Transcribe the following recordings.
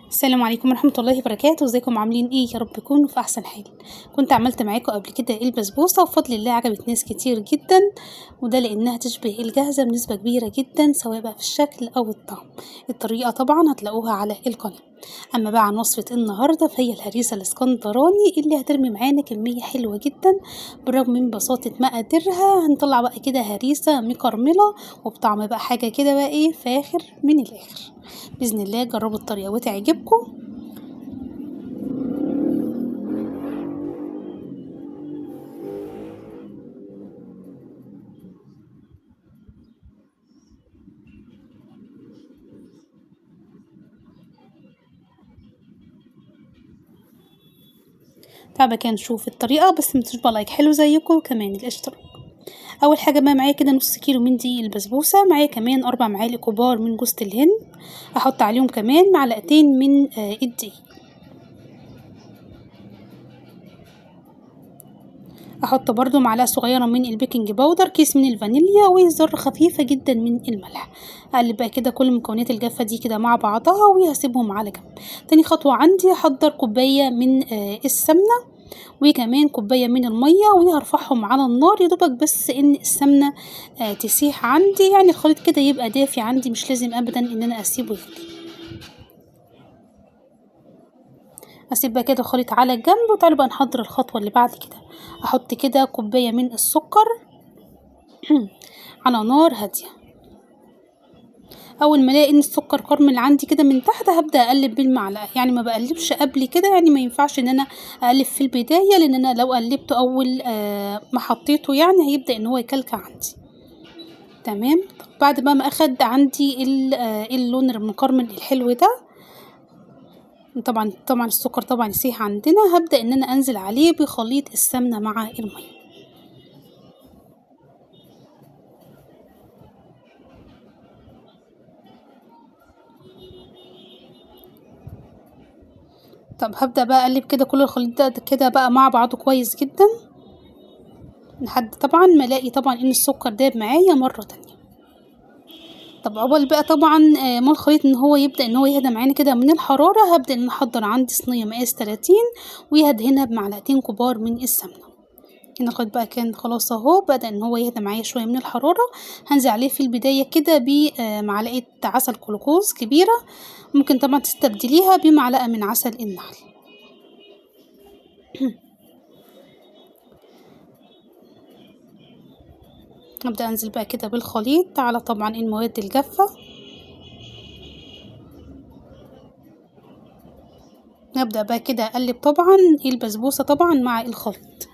السلام عليكم ورحمة الله وبركاته، ازيكم عاملين ايه؟ يا رب تكونوا في احسن حال. كنت عملت معاكم قبل كده البسبوسة وبفضل الله عجبت ناس كتير جدا، وده لانها تشبه الجاهزة بنسبة كبيرة جدا سواء بقى في الشكل او الطعم. الطريقة طبعا هتلاقوها على القناة. اما بقى عن وصفة النهاردة فهي الهريسة الاسكندراني اللي هترمي معانا كمية حلوة جدا بالرغم من بساطة مقاديرها. هنطلع بقى كده هريسة مكرملة وبطعم بقى حاجة كده بقى ايه فاخر من الاخر. بإذن الله جربوا الطريقة وتعجبكم. تعالى كده نشوف الطريقة، بس متنسوش بقى لايك حلو زيكم وكمان الاشتراك. أول حاجة بقى معايا كده نص كيلو من دقيق البسبوسة، معايا كمان 4 معالق كبار من جوز الهند، هحط عليهم كمان معلقتين من الدقيق، احط برضو معلقة صغيرة من البيكنج باودر، كيس من الفانيليا، وذرة خفيفة جدا من الملح. اقلب بقى كده كل المكونات الجافة دي كده مع بعضها وهسيبهم على جنب. تاني خطوة عندي هحضر كوباية من السمنة وكمان كوباية من المية، وهرفعهم على النار يدوبك بس ان السمنة تسيح عندي، يعني الخليط كده يبقى دافي عندي، مش لازم ابدا ان انا اسيبه يغلي. اسيب بقى كده الخليط على جنب، وتعالوا بقى نحضر الخطوة اللي بعد كده. احط كده كوباية من السكر على نار هادية. اول ما الاقي ان السكر كرمل عندي كده من تحت هبدا اقلب بالمعلقه، يعني ما بقلبش قبل كده، يعني ما ينفعش ان انا اقلب في البدايه، لان انا لو قلبته اول ما حطيته يعني هيبدا ان هو يكلكع عندي. تمام. طب بعد بقى ما اخد عندي اللون المكرمل الحلو ده، طبعا السكر طبعا يسيح عندنا، هبدا ان انا انزل عليه بخليط السمنه مع الميه. طب هبدا بقى اقلب كده كل الخليط ده كده بقى مع بعضه كويس جدا، لحد طبعا ما الاقي طبعا ان السكر داب معايا مره تانية. طب عقبال بقى طبعا ما الخليط ان هو يبدا ان هو يهدى معانا كده من الحراره، هبدا ان احضر عندي صينيه مقاس 30 وهدهنها بمعلقتين كبار من السمنه. هنا الخليط بقى كان خلاص اهو بدا ان هو يهدى معايا شويه من الحراره. هنزل عليه في البدايه كده بمعلقه عسل كلوكوز كبيره، ممكن طبعا تستبدليها بمعلقه من عسل النحل. هبدا انزل بقى كده بالخليط على طبعا المواد الجافه. نبدأ بقى كده اقلب طبعا البسبوسة طبعا مع الخليط.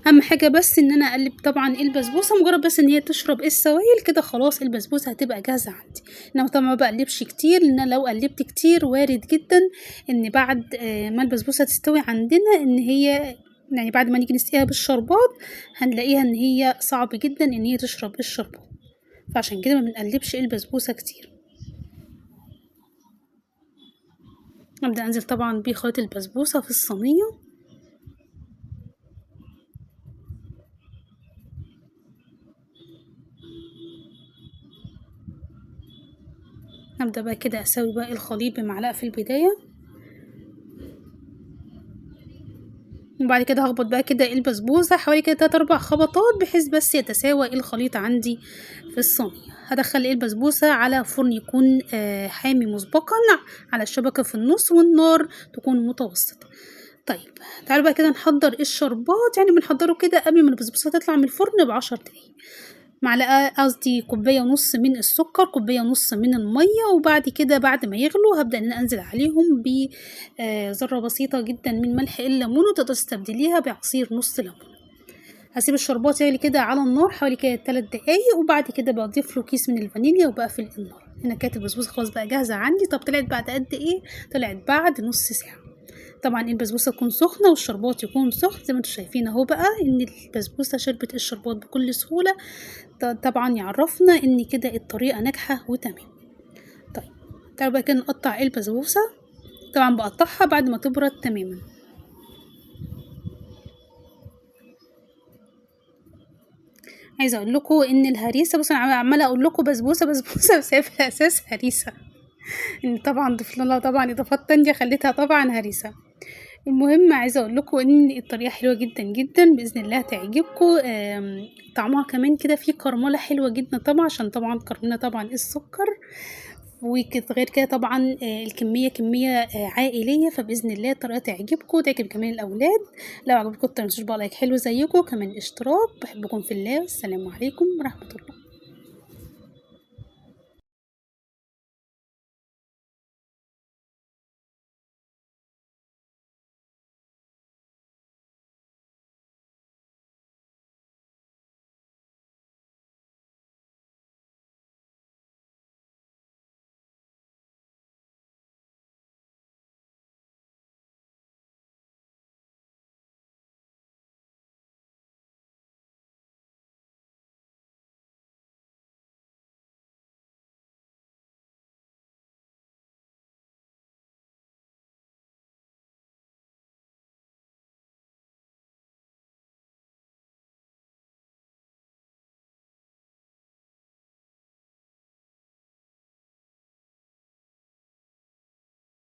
اهم حاجة بس ان انا اقلب طبعا البسبوسة، مجرد بس ان هي تشرب السوائل كده خلاص البسبوسة هتبقى جاهزة عندي. انما طبعا ما بقلبش كتير، لان لو قلبت كتير وارد جدا ان بعد ما البسبوسة تستوي عندنا ان هي يعني بعد ما نيجي نسقيها بالشربات هنلاقيها ان هي صعب جدا ان هي تشرب الشربات، فعشان كده ما بنقلبش البسبوسة كتير. ابدأ انزل طبعا بخليط البسبوسة في الصينية. هبدأ بقى كده اسوي بقى الخليط بمعلقة في البداية، وبعد كده هخبط بقى كده البسبوسة حوالي كده 3 4 خبطات بحيث بس يتساوى الخليط عندي في الصينية. هدخل البسبوسة على فرن يكون حامي مسبقا على الشبكة في النص، والنار تكون متوسطة. طيب تعالوا بقى كده نحضر الشربات، يعني بنحضره كده قبل ما البسبوسة تطلع من الفرن ب10 دقايق. معلقة قصدي كوباية ونص من السكر، كوباية ونص من المية، وبعد كده بعد ما يغلوا هبدأ ان انا انزل عليهم بذرة بسيطة جدا من ملح الليمون، وتقدر تستبدليها بعصير نص ليمون. هسيب الشربات يغلي كده على النار حوالي كده 3 دقايق، وبعد كده بضيف له كيس من الفانيليا وبقفل النار. هنا كانت البسبوسة خلاص بقى جاهزة عندي. طب طلعت بعد قد ايه؟ طلعت بعد نص ساعة. طبعا البسبوسه تكون سخنه والشربات يكون سخن، زي ما انتم شايفين اهو بقى ان البسبوسه شربت الشربات بكل سهوله. طبعا يعرفنا ان كده الطريقه ناجحه وتمام. طيب تعالوا بقى كده نقطع البسبوسه، طبعا بقطعها بعد ما تبرد تماما. عايزه اقول لكم ان الهريسه، بصوا انا عماله اقول لكم بسبوسه بسبوسه بس هي في الاساس هريسه. إن طبعًا ضِفت لها طبعًا إضافات تانية خلّتها طبعًا هريسة. المهم عايزة أقول لكم إن الطريقة حلوة جدًا، جدًا، بإذن الله هتعجبكم، طعمها كمان كده فيه كرملة حلوة جدًا طبعًا، عشان طبعًا كرملنا طبعًا السكر، غير كده طبعًا الكمية كمية عائلية، فبإذن الله الطريقة تعجبكم وتعجب كمان الأولاد. لو عجبكم ما تنسوش بقى لايك حلو زيكم، كمان اشتراك، باحبكم في الله، والسلام عليكم ورحمة الله.